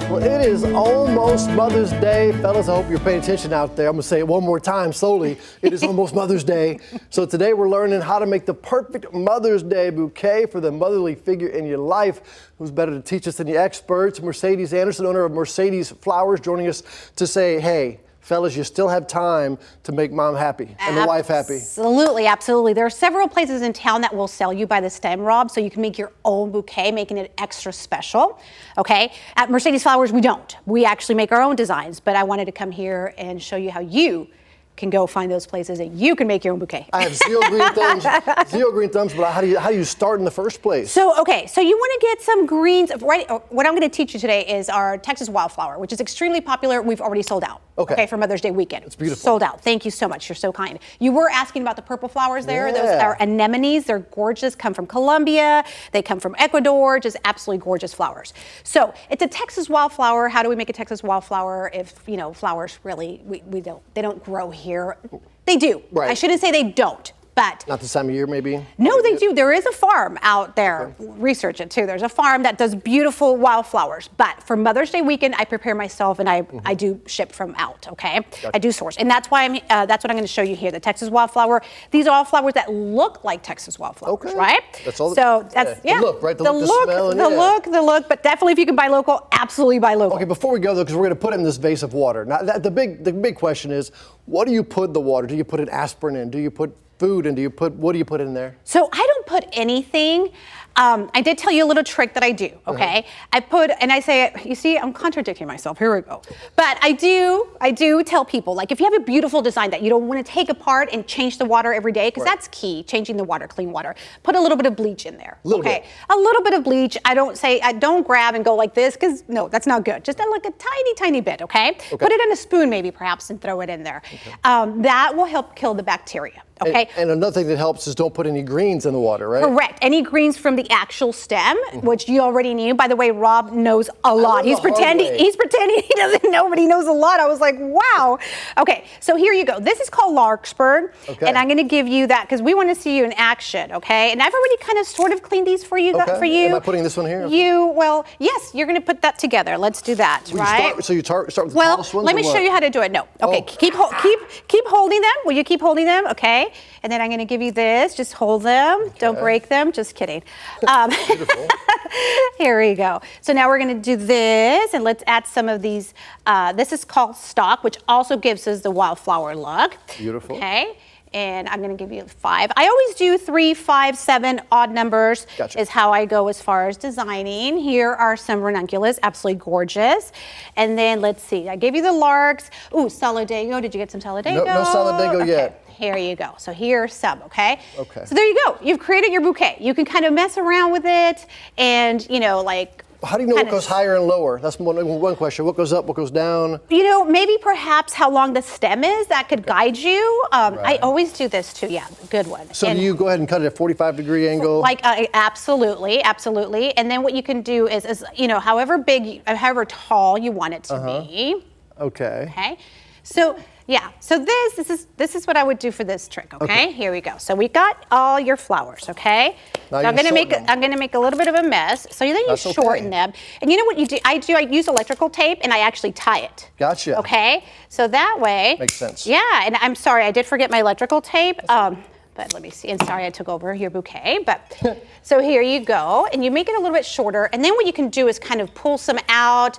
Well, it is almost Mother's Day. Fellas, I hope you're paying attention out there. I'm going to say it one more time slowly. It is almost Mother's Day. So today we're learning how to make the perfect Mother's Day bouquet for the motherly figure in your life. Who's better to teach us than the experts? Mercedes Anderson, owner of Mercedes Flowers, joining us to say, hey, fellas, you still have time to make mom happy and the wife happy. Absolutely, absolutely. There are several places in town that will sell you by the stem, Rob, so you can make your own bouquet, making it extra special, okay? At Mercedes Flowers, we don't. We actually make our own designs, but I wanted to come here and show you how you can go find those places and you can make your own bouquet. I have zero green thumbs, but how do you start in the first place? So, okay, so you want to get some greens. Right, what I'm going to teach you today is our Texas wildflower, which is extremely popular. We've already sold out. Okay, for Mother's Day weekend. It's beautiful. Sold out. Thank you so much. You're so kind. You were asking about the purple flowers there. Yeah. Those are anemones. They're gorgeous. Come from Colombia. They come from Ecuador. Just absolutely gorgeous flowers. So it's a Texas wildflower. How do we make a Texas wildflower if, you know, flowers really, they don't grow here? They do. Right. I shouldn't say they don't. But not this time of year, maybe? No, they do. There is a farm out there. Okay. Research it too. There's a farm that does beautiful wildflowers. But for Mother's Day weekend, I prepare myself and I do ship from out. Okay, gotcha. I do source, and that's why that's what I'm going to show you here. The Texas wildflower. These are all flowers that look like Texas wildflowers, okay. Right? That's all. So that's the look, right? The look. But definitely, if you can buy local, absolutely buy local. Okay, before we go though, because we're going to put it in this vase of water. Now, the big question is, what do you put in the water? Do you put an aspirin in? Do you put food, and what do you put in there? So I don't put anything. I did tell you a little trick that I do, okay? I put, and I say, you see, I'm contradicting myself, here we go. But I do tell people, like, if you have a beautiful design that you don't want to take apart and change the water every day, because that's key, changing the water, clean water, put a little bit of bleach in there, A little bit of bleach. I don't grab and go like this, because no, that's not good. Just like a tiny bit, okay? Put it in a spoon maybe, perhaps, and throw it in there. That will help kill the bacteria. Okay. And another thing that helps is don't put any greens in the water, right? Correct. Any greens from the actual stem, which you already knew. By the way, Rob knows a lot. He's pretending he doesn't know, but he knows a lot. I was like, wow. Okay, so here you go. This is called larkspur, and I'm going to give you that because we want to see you in action, okay? And I've already kind of sort of cleaned these for you. Am I putting this one here? Well, yes, you're going to put that together. Let's do that, right? So you start with the tallest ones? Let me show you how to do it. No. Okay, keep holding them. Will you keep holding them? Okay. And then I'm going to give you this. Just hold them. Okay. Don't break them. Just kidding. Beautiful. Here we go. So now we're going to do this, and let's add some of these. This is called stock, which also gives us the wildflower look. Beautiful. Okay. And I'm going to give you 5. I always do 3, 5, 7 odd numbers. Gotcha. Is how I go as far as designing. Here are some ranunculus, absolutely gorgeous. And then let's see. I gave you the larks. Ooh, solidago. Did you get some solidago? No solidago yet. Here you go. So here's some, okay? Okay. So there you go. You've created your bouquet. You can kind of mess around with it and, you know, like... How do you know what goes higher and lower? That's one question. What goes up, what goes down? You know, maybe perhaps how long the stem is, that could guide you. Right. I always do this too, yeah, good one. So do you go ahead and cut it at a 45-degree angle? Like, absolutely. And then what you can do is you know, however tall you want it to be. Okay. So... yeah, so this is what I would do for this trick, okay? Here we go. So we got all your flowers, okay? Now so I'm gonna make a little bit of a mess. So then you shorten them. And you know what you do? I use electrical tape and I actually tie it. Gotcha. Okay? So that way. Makes sense. Yeah, and I'm sorry, I did forget my electrical tape. But let me see, and sorry I took over your bouquet, but so here you go, and you make it a little bit shorter, and then what you can do is kind of pull some out,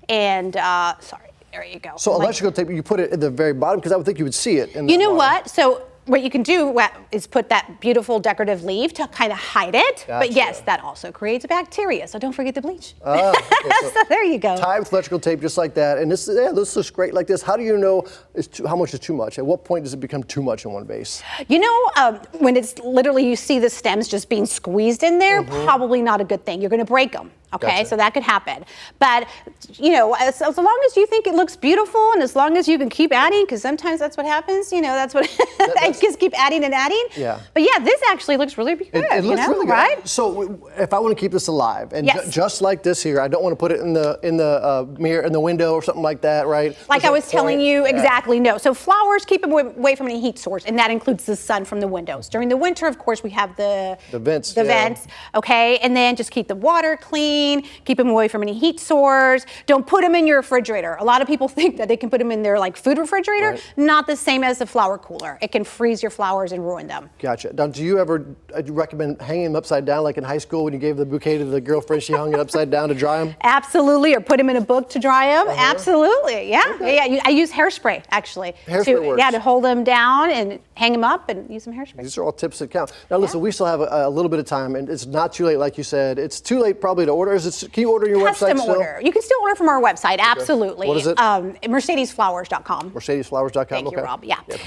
and sorry. There you go. So electrical tape, you put it at the very bottom because I would think you would see it. You know what? So what you can do is put that beautiful decorative leaf to kind of hide it. Gotcha. But yes, that also creates bacteria. So don't forget the bleach. Okay, so there you go. Tie with electrical tape just like that. And this looks great like this. How do you know how much is too much? At what point does it become too much in one vase? You know, when it's literally you see the stems just being squeezed in there, probably not a good thing. You're going to break them. Okay, so that could happen. But, you know, as long as you think it looks beautiful and as long as you can keep adding, because sometimes that's what happens, you know, that's what, I just keep adding and adding. Yeah. But yeah, this actually looks really good. It looks really good. Right? So if I want to keep this alive, and just like this here, I don't want to put it in the mirror, in the window or something like that, right? Like I was telling you, exactly, no. So flowers, keep them away from any heat source, and that includes the sun from the windows. During the winter, of course, we have the vents. Okay, and then just keep the water clean. clean, keep them away from any heat source. Don't put them in your refrigerator. A lot of people think that they can put them in their like food refrigerator. Right. Not the same as the flower cooler. It can freeze your flowers and ruin them. Gotcha. Now, do you ever recommend hanging them upside down like in high school when you gave the bouquet to the girlfriend, she hung it upside down to dry them? Absolutely, or put them in a book to dry them. Absolutely, yeah. Okay. Yeah, I use hairspray actually. Hairspray works. Yeah, to hold them down and hang them up and use some hairspray. These are all tips that count. Now, listen, we still have a little bit of time, and it's not too late, like you said. It's too late probably to order. Can you order your website Custom still? order. You can still order from our website, absolutely. What is it? Mercedesflowers.com. Mercedesflowers.com. Thank you, Rob. Yeah. No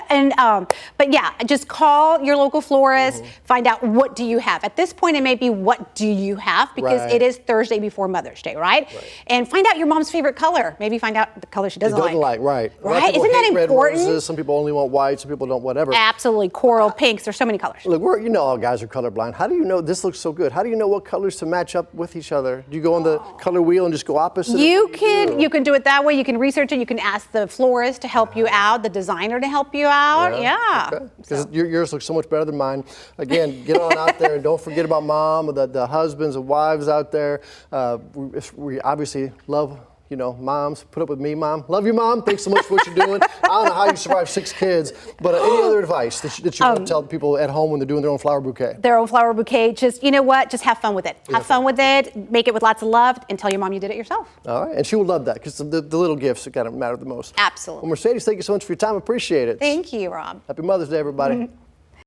problem. But yeah, just call your local florist, find out what do you have. At this point, it may be what do you have, because Right. it is Thursday before Mother's Day, right? And find out your mom's favorite color. Maybe find out the color she doesn't like. Right. A lot of Right? people Isn't that hate red important? roses. Some people only want white. Some people don't. Whatever. Absolutely. Coral, pinks. There's so many colors. Look, you know all guys are colorblind. How do you know this looks so good? How do you know what colors to match up with each other? Do you go on the color wheel and just go opposite? You can do it that way. You can research it. You can ask the florist to help you out, the designer to help you out. Yeah. Because yours looks so much better than mine. Again, get on out there and don't forget about mom, the husbands and wives out there. We obviously love, moms. Put up with me, mom. Love you, mom. Thanks so much for what you're doing. I don't know how you survived 6 kids, but any other advice that you want to tell people at home when they're doing their own flower bouquet? Their own flower bouquet. Just, you know what? Just have fun with it. Have fun with it. Make it with lots of love, and tell your mom you did it yourself. All right, and she will love that, because the little gifts kind of matter the most. Absolutely. Well, Mercedes, thank you so much for your time. Appreciate it. Thank you, Rob. Happy Mother's Day, everybody.